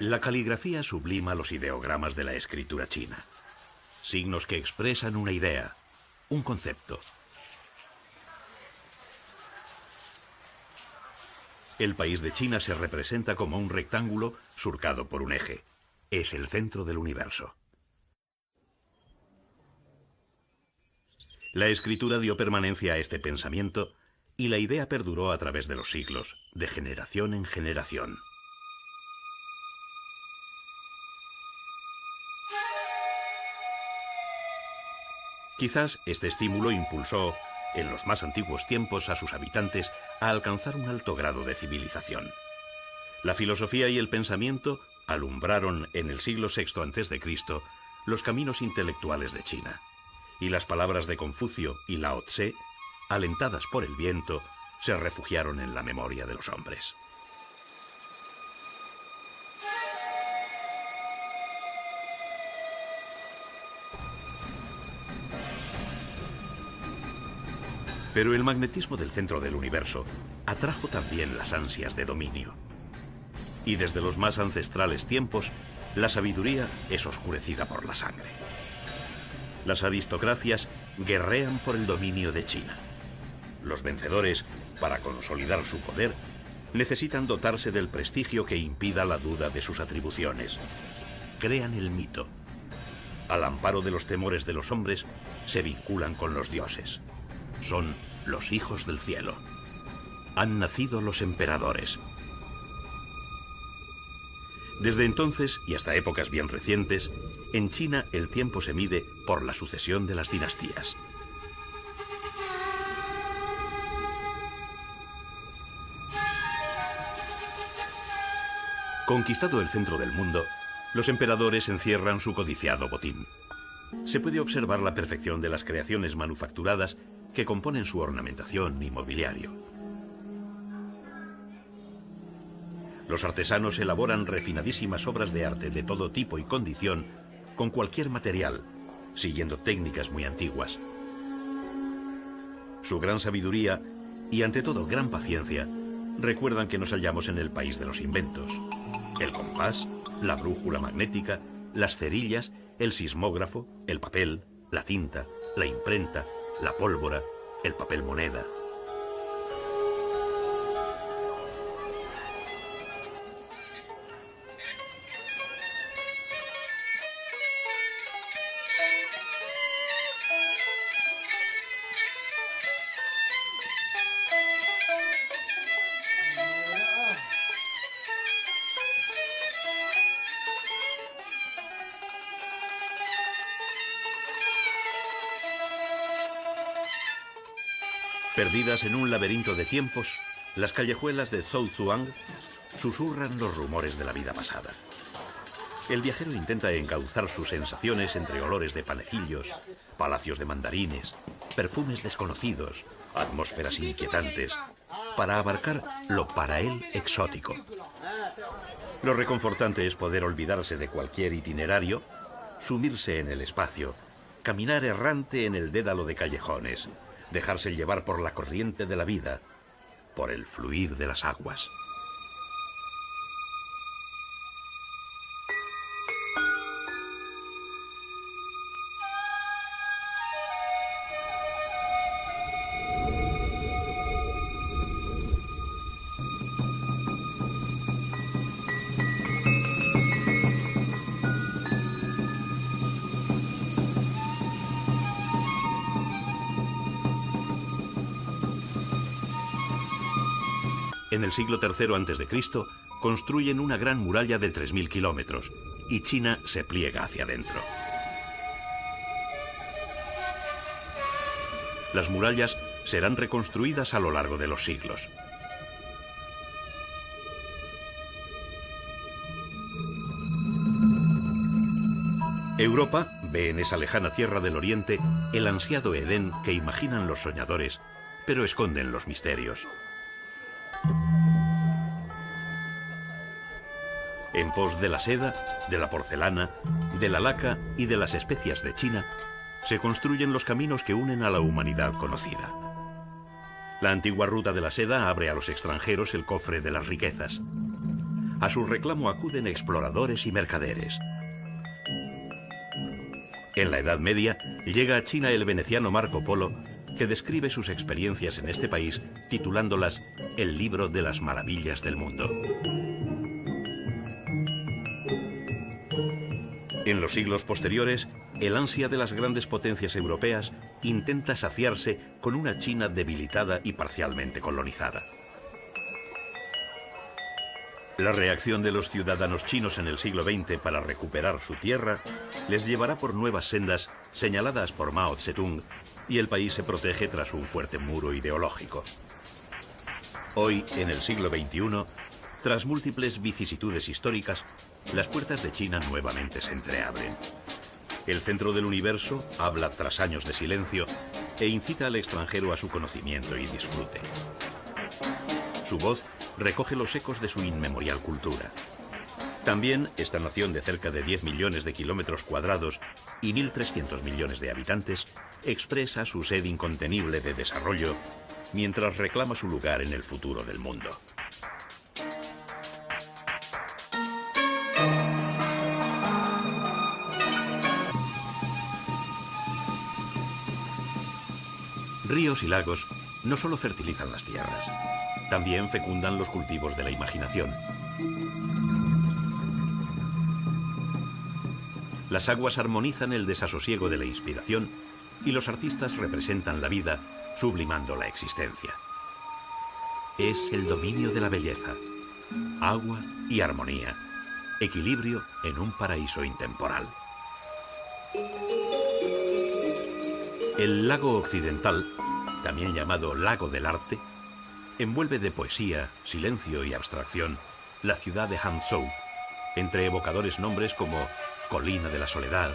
La caligrafía sublima los ideogramas de la escritura china. Signos que expresan una idea, un concepto. El país de China se representa como un rectángulo surcado por un eje. Es el centro del universo. La escritura dio permanencia a este pensamiento y la idea perduró a través de los siglos, de generación en generación. Quizás este estímulo impulsó, en los más antiguos tiempos, a sus habitantes a alcanzar un alto grado de civilización. La filosofía y el pensamiento alumbraron en el siglo VI a.C. los caminos intelectuales de China, y las palabras de Confucio y Lao Tse, alentadas por el viento, se refugiaron en la memoria de los hombres. Pero el magnetismo del centro del universo atrajo también las ansias de dominio. Y desde los más ancestrales tiempos, la sabiduría es oscurecida por la sangre. Las aristocracias guerrean por el dominio de China. Los vencedores, para consolidar su poder, necesitan dotarse del prestigio que impida la duda de sus atribuciones. Crean el mito. Al amparo de los temores de los hombres, se vinculan con los dioses. Son los hijos del cielo. Han nacido los emperadores. Desde entonces y hasta épocas bien recientes, en China el tiempo se mide por la sucesión de las dinastías. Conquistado el centro del mundo, los emperadores encierran su codiciado botín. Se puede observar la perfección de las creaciones manufacturadas que componen su ornamentación y mobiliario. Los artesanos elaboran refinadísimas obras de arte de todo tipo y condición con cualquier material, siguiendo técnicas muy antiguas. Su gran sabiduría y, ante todo, gran paciencia recuerdan que nos hallamos en el país de los inventos. El compás, la brújula magnética, las cerillas, el sismógrafo, el papel, la tinta, la imprenta, la pólvora, el papel moneda. Perdidas en un laberinto de tiempos, las callejuelas de Zhouzhuang susurran los rumores de la vida pasada. El viajero intenta encauzar sus sensaciones entre olores de panecillos, palacios de mandarines, perfumes desconocidos, atmósferas inquietantes, para abarcar lo para él exótico. Lo reconfortante es poder olvidarse de cualquier itinerario, sumirse en el espacio, caminar errante en el dédalo de callejones, dejarse llevar por la corriente de la vida, por el fluir de las aguas. En el siglo III a.C. construyen una gran muralla de 3.000 kilómetros y China se pliega hacia adentro. Las murallas serán reconstruidas a lo largo de los siglos. Europa ve en esa lejana tierra del Oriente el ansiado Edén que imaginan los soñadores, pero esconden los misterios. En pos de la seda, de la porcelana, de la laca y de las especias de China, se construyen los caminos que unen a la humanidad conocida. La antigua ruta de la seda abre a los extranjeros el cofre de las riquezas. A su reclamo acuden exploradores y mercaderes. En la Edad Media llega a China el veneciano Marco Polo, que describe sus experiencias en este país titulándolas El libro de las maravillas del mundo. En los siglos posteriores, el ansia de las grandes potencias europeas intenta saciarse con una China debilitada y parcialmente colonizada. La reacción de los ciudadanos chinos en el siglo XX para recuperar su tierra les llevará por nuevas sendas señaladas por Mao Zedong, y el país se protege tras un fuerte muro ideológico. Hoy, en el siglo XXI, tras múltiples vicisitudes históricas, las puertas de China nuevamente se entreabren. El centro del universo habla tras años de silencio e incita al extranjero a su conocimiento y disfrute. Su voz recoge los ecos de su inmemorial cultura. También esta nación de cerca de 10 millones de kilómetros cuadrados y 1.300 millones de habitantes expresa su sed incontenible de desarrollo mientras reclama su lugar en el futuro del mundo. Ríos y lagos no solo fertilizan las tierras, también fecundan los cultivos de la imaginación. Las aguas armonizan el desasosiego de la inspiración y los artistas representan la vida, sublimando la existencia. Es el dominio de la belleza, agua y armonía, equilibrio en un paraíso intemporal. El lago occidental, también llamado Lago del Arte, envuelve de poesía, silencio y abstracción la ciudad de Hangzhou, entre evocadores nombres como Colina de la Soledad,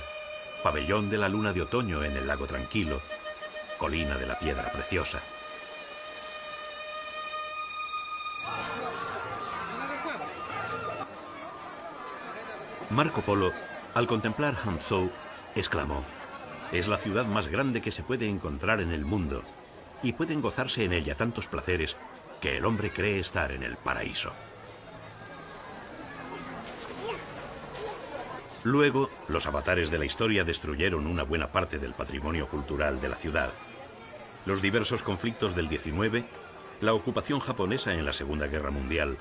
Pabellón de la Luna de Otoño en el Lago Tranquilo, Colina de la Piedra Preciosa. Marco Polo, al contemplar Hangzhou, exclamó: «Es la ciudad más grande que se puede encontrar en el mundo, y pueden gozarse en ella tantos placeres que el hombre cree estar en el paraíso». Luego, los avatares de la historia destruyeron una buena parte del patrimonio cultural de la ciudad. Los diversos conflictos del XIX, la ocupación japonesa en la Segunda Guerra Mundial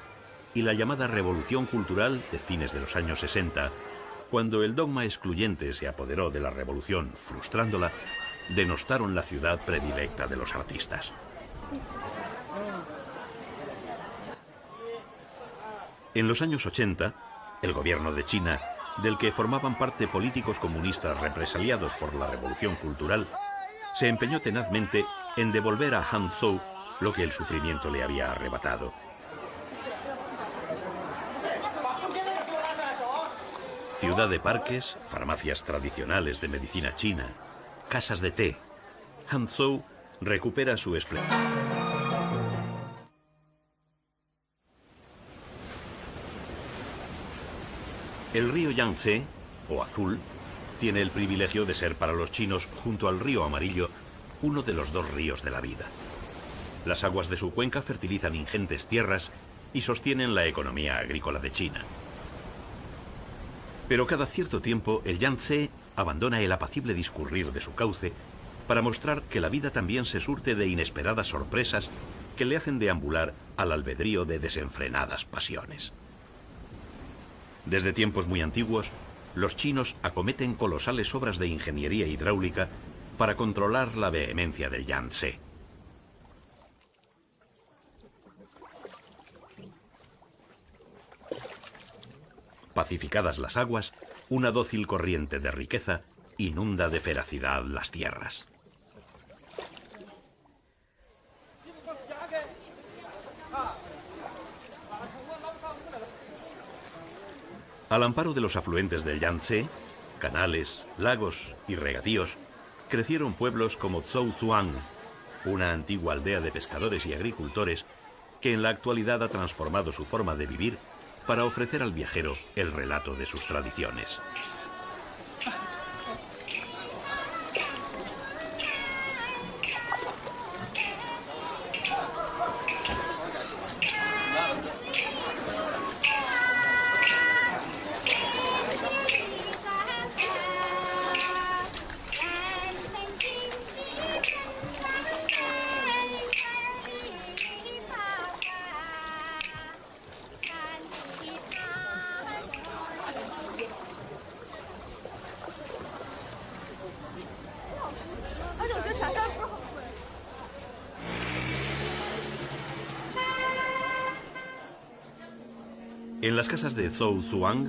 y la llamada Revolución Cultural de fines de los años 60, cuando el dogma excluyente se apoderó de la revolución, frustrándola, denostaron la ciudad predilecta de los artistas. En los años 80, el gobierno de China, del que formaban parte políticos comunistas represaliados por la revolución cultural, se empeñó tenazmente en devolver a Hangzhou lo que el sufrimiento le había arrebatado. Ciudad de parques, farmacias tradicionales de medicina china, casas de té, Hangzhou recupera su esplendor. El río Yangtze, o Azul, tiene el privilegio de ser para los chinos, junto al río Amarillo, uno de los dos ríos de la vida. Las aguas de su cuenca fertilizan ingentes tierras y sostienen la economía agrícola de China. Pero cada cierto tiempo el Yangtze abandona el apacible discurrir de su cauce para mostrar que la vida también se surte de inesperadas sorpresas que le hacen deambular al albedrío de desenfrenadas pasiones. Desde tiempos muy antiguos, los chinos acometen colosales obras de ingeniería hidráulica para controlar la vehemencia del Yangtze. Pacificadas las aguas, una dócil corriente de riqueza inunda de feracidad las tierras. Al amparo de los afluentes del Yangtze, canales, lagos y regadíos, crecieron pueblos como Zhouzhuang, una antigua aldea de pescadores y agricultores que en la actualidad ha transformado su forma de vivir para ofrecer al viajero el relato de sus tradiciones. En las casas de Zhou Zuang,